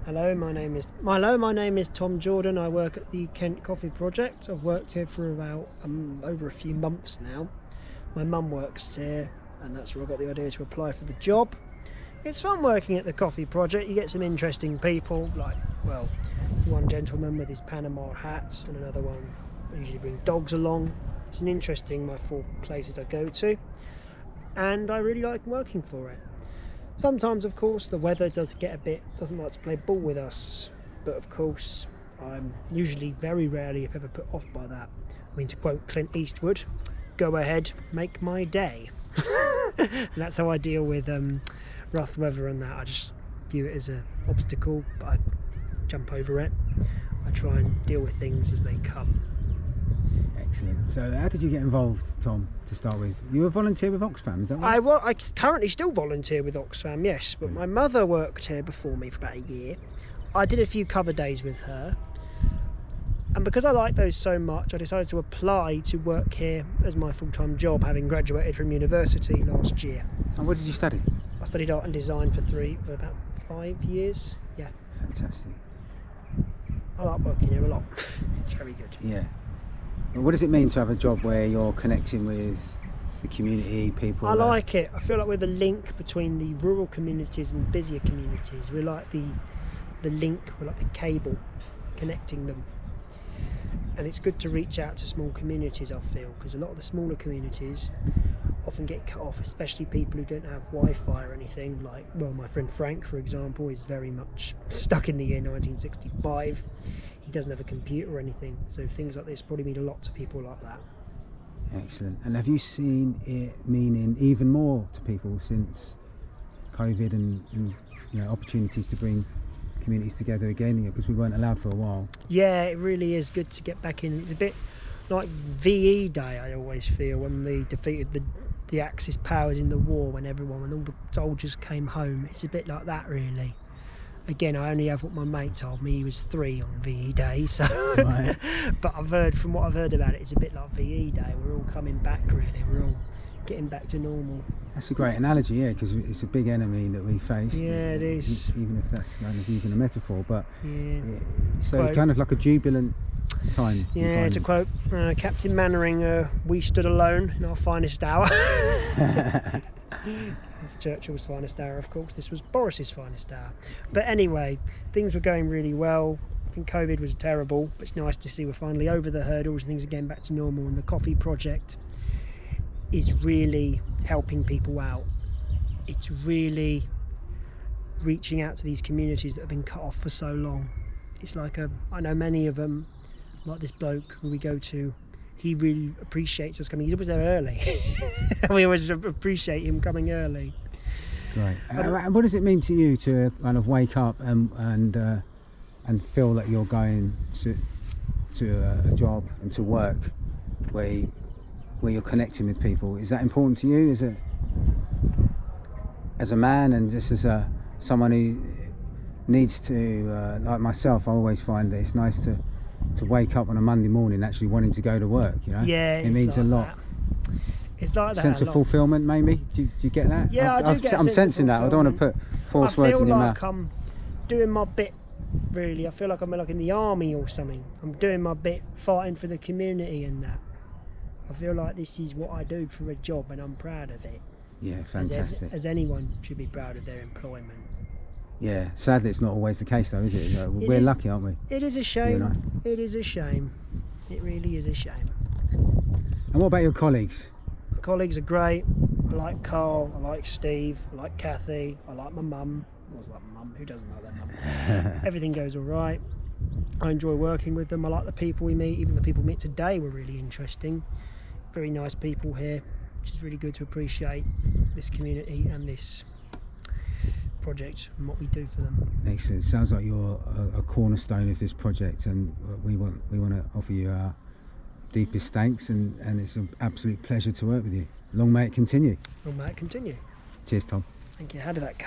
My name is Tom Jordan. I work at the Kent Coffee Project. I've worked here for about over a few months now. My mum works here, and that's where I got the idea to apply for the job. It's fun working at the Coffee Project. You get some interesting people, like, well, one gentleman with his Panama hats, and another one I usually bring dogs along. It's an interesting, my 4 places I go to, and I really like working for it. Sometimes, of course, the weather doesn't like to play ball with us, but of course, I'm usually very rarely, if ever, put off by that. I mean, to quote Clint Eastwood, go ahead, make my day. And that's how I deal with rough weather and that. I just view it as an obstacle, but I jump over it. I try and deal with things as they come. Excellent. So how did you get involved, Tom, to start with? You were a volunteer with Oxfam, is that right? I currently still volunteer with Oxfam, yes, but my mother worked here before me for about a year. I did a few cover days with her, and because I like those so much, I decided to apply to work here as my full-time job, having graduated from university last year. And what did you study? I studied art and design for about 5 years. Yeah. Fantastic. I like working here a lot. It's very good. Yeah. What does it mean to have a job where you're connecting with the community, people? I like it. I feel like we're the link between the rural communities and busier communities. We're like the link, we're like the cable connecting them. And it's good to reach out to small communities, I feel, because a lot of the smaller communities often get cut off, especially people who don't have Wi-Fi or anything. Like, well, my friend Frank, for example, is very much stuck in the year 1965. He doesn't have a computer or anything, so things like this probably mean a lot to people like that. Excellent. And have you seen it meaning even more to people since COVID and opportunities to bring communities together again, because we weren't allowed for a while? Yeah, it really is good to get back in. It's a bit like VE Day, I always feel, when we defeated the Axis powers in the war, when all the soldiers came home. It's a bit like that, really. Again, I only have what my mate told me. He was 3 on VE Day, so Right. but from what I've heard about it, it's a bit like VE Day. We're all coming back, really. We're all getting back to normal. That's a great analogy, yeah, because it's a big enemy that we face. Yeah, it is. Even if that's kind of using a metaphor, but Yeah. so it's kind of like a jubilant time. Yeah, to quote Captain Mannering, we stood alone in our finest hour. It's Churchill's finest hour, of course. This was Boris's finest hour. But anyway, things were going really well. I think COVID was terrible, but it's nice to see we're finally over the hurdles and things are getting back to normal. And the Coffee Project is really helping people out. It's really reaching out to these communities that have been cut off for so long. It's like I know many of them, like this bloke who we go to. He really appreciates us coming. He's always there early. We always appreciate him coming early. Great. And what does it mean to you to kind of wake up and feel that you're going to a job and to work where you're connecting with people? Is that important to you? Is it, as a man and just as someone who needs to, like myself, I always find that it's nice to wake up on a Monday morning actually wanting to go to work, Yeah, it means like a lot. It's like that. Sense of fulfillment, maybe. Do you get that? Yeah, I do get a I'm sense sensing of that. I don't want to put false words in your mouth. I feel like I'm doing my bit, really. I feel like I'm like in the army or something. I'm doing my bit, fighting for the community and that. I feel like this is what I do for a job, and I'm proud of it. Yeah, fantastic. As anyone should be proud of their employment. Yeah, sadly it's not always the case though, is it? We're lucky, aren't we? It is a shame. It is a shame. It really is a shame. And what about your colleagues? My colleagues are great. I like Carl, I like Steve, I like Kathy, I like my mum. I always like my mum, who doesn't like their mum? Everything goes all right. I enjoy working with them. I like the people we meet. Even the people we met today were really interesting. Very nice people here, which is really good to appreciate this community and this project and what we do for them. Excellent. Sounds like you're a cornerstone of this project, and we want to offer you our deepest thanks, and it's an absolute pleasure to work with you. Long may it continue. Long may it continue. Cheers, Tom. Thank you. How did that go?